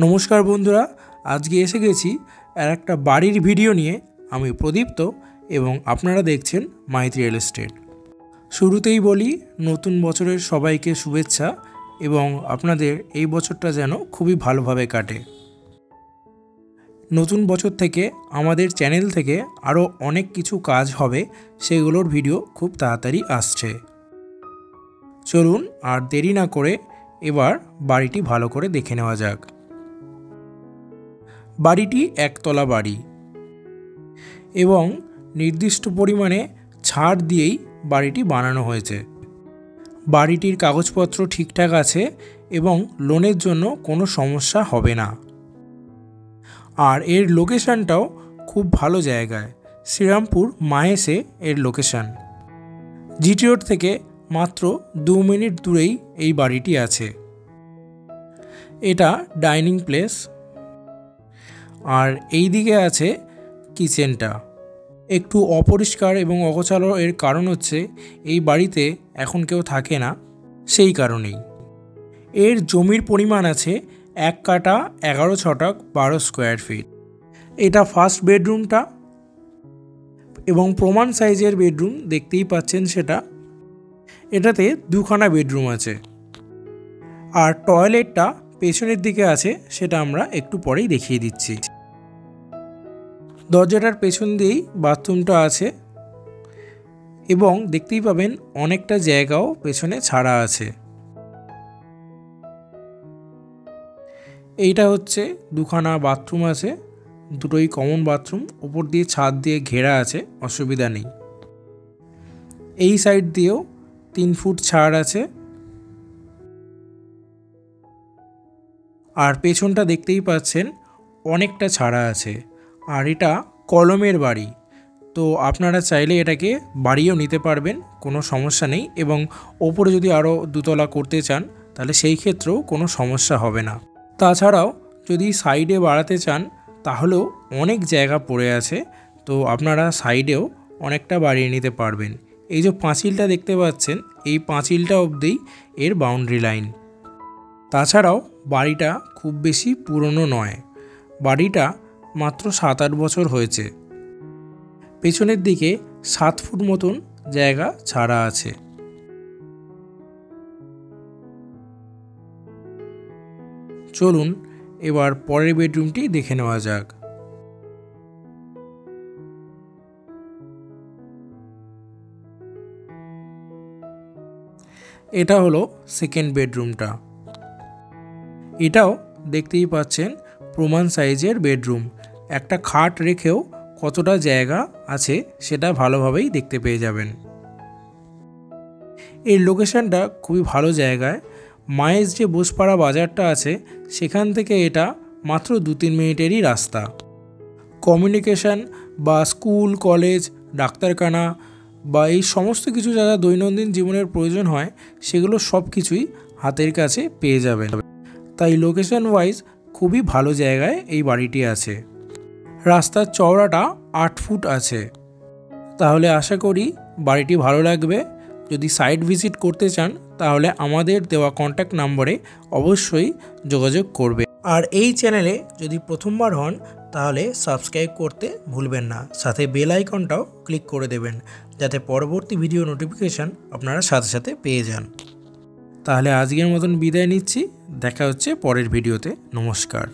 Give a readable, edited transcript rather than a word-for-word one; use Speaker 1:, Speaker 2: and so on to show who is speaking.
Speaker 1: नमस्कार बंधुरा आज के एसे गेছি আর একটা বাড়ির ভিডিও নিয়ে। আমি প্রদীপ্ত এবং আপনারা দেখছেন মাইতি রিয়েল এস্টেট। শুরুতেই বলি নতুন বছরের সবাইকে শুভেচ্ছা এবং আপনাদের এই বছরটা যেন খুবই ভালোভাবে কাটে। নতুন বছর থেকে আমাদের চ্যানেল থেকে আরও অনেক কিছু কাজ হবে, সেগুলোর ভিডিও খুব তাড়াতাড়ি আসছে। চলুন আর দেরি না করে এবার বাড়িটি ভালো করে দেখে নেওয়া যাক। বাড়িটি একতলা বাড়ি এবং নির্দিষ্ট পরিমাণে ছাড় দিয়েই বাড়িটি বানানো হয়েছে। বাড়িটির কাগজপত্র ঠিকঠাক আছে এবং লোনের জন্য কোনো সমস্যা হবে না। আর এর লোকেশানটাও খুব ভালো জায়গায়, শ্রীরামপুর মাহেশে এর লোকেশান। জিটি রোড থেকে মাত্র 2 মিনিট দূরেই এই বাড়িটি আছে। এটা ডাইনিং প্লেস আর এই দিকে আছে কিচেনটা। একটু অপরিষ্কার এবং অগোছালো এর কারণ হচ্ছে এই বাড়িতে এখন কেউ থাকে না, সেই কারণেই। এর জমির পরিমাণ আছে 1 কাঠা 11 ছটাক 12 স্কোয়ার ফিট। এটা ফার্স্ট বেডরুমটা এবং প্রমাণ সাইজের বেডরুম দেখতেই পাচ্ছেন সেটা। এটাতে 2খানা বেডরুম আছে আর টয়লেটটা পেছনের দিকে আছে, সেটা আমরা একটু পরেই দেখিয়ে দিচ্ছি। দরজাটার পেছন দিয়েই বাথরুমটা আছে এবং দেখতেই পাবেন অনেকটা জায়গাও পেছনে ছাড়া আছে। এইটা হচ্ছে 2খানা বাথরুম আছে, দুটোই কমন বাথরুম, উপর দিয়ে ছাদ দিয়ে ঘেরা আছে, অসুবিধা নেই। এই সাইড দিয়েও 3 ফুট ছাড় আছে আর পেছনটা দেখতেই পাচ্ছেন অনেকটা ছাড়া আছে। আর এটা কলমের বাড়ি, তো আপনারা চাইলে এটাকে বাড়িও নিতে পারবেন, কোনো সমস্যা নেই। এবং ওপরে যদি আরও 2তলা করতে চান তাহলে সেই ক্ষেত্রেও কোনো সমস্যা হবে না। তাছাড়াও যদি সাইডে বাড়াতে চান তাহলেও অনেক জায়গা পড়ে আছে, তো আপনারা সাইডেও অনেকটা বাড়িয়ে নিতে পারবেন। এই যে পাঁচিলটা দেখতে পাচ্ছেন, এই পাঁচিলটা অবধিই এর বাউন্ডারি লাইন। তাছাড়াও বাড়িটা খুব বেশি পুরনো নয়, বাড়িটা মাত্র 7-8 বছর হয়েছে। পেছনের দিকে 7 ফুট মতন জায়গা ছাড়া আছে। চলুন এবার পরের বেডরুমটি দেখে নেওয়া যাক। এটা হলো সেকেন্ড বেডরুমটা। এটাও দেখতেই পাচ্ছেন প্রমাণ সাইজের বেডরুম। একটা খাট রেখেও কতটা জায়গা আছে সেটা ভালোভাবেই দেখতে পেয়ে যাবেন। এই লোকেশনটা খুবই ভালো জায়গায়। মায়ের যে বোসপাড়া বাজারটা আছে সেখান থেকে এটা মাত্র 2-3 মিনিটেরই রাস্তা। কমিউনিকেশান বা স্কুল, কলেজ, ডাক্তারখানা বা এই সমস্ত কিছু যারা দৈনন্দিন জীবনের প্রয়োজন হয় সেগুলো সব কিছুই হাতের কাছে পেয়ে যাবেন। তাই লোকেশন ওয়াইজ খুবই ভালো জায়গায় এই বাড়িটি আছে। রাস্তার চওড়াটা 8 ফুট আছে। তাহলে আশা করি বাড়িটি ভালো লাগবে। যদি সাইট ভিজিট করতে চান তাহলে আমাদের দেওয়া কন্ট্যাক্ট নম্বরে অবশ্যই যোগাযোগ করবে। আর এই চ্যানেলে যদি প্রথমবার হন তাহলে সাবস্ক্রাইব করতে ভুলবেন না, সাথে বেল আইকনটাও ক্লিক করে দেবেন যাতে পরবর্তী ভিডিও নোটিফিকেশান আপনারা সাথে সাথে পেয়ে যান। তাহলে আজকের মতন বিদায় নিচ্ছি, দেখা হচ্ছে পরের ভিডিওতে। নমস্কার।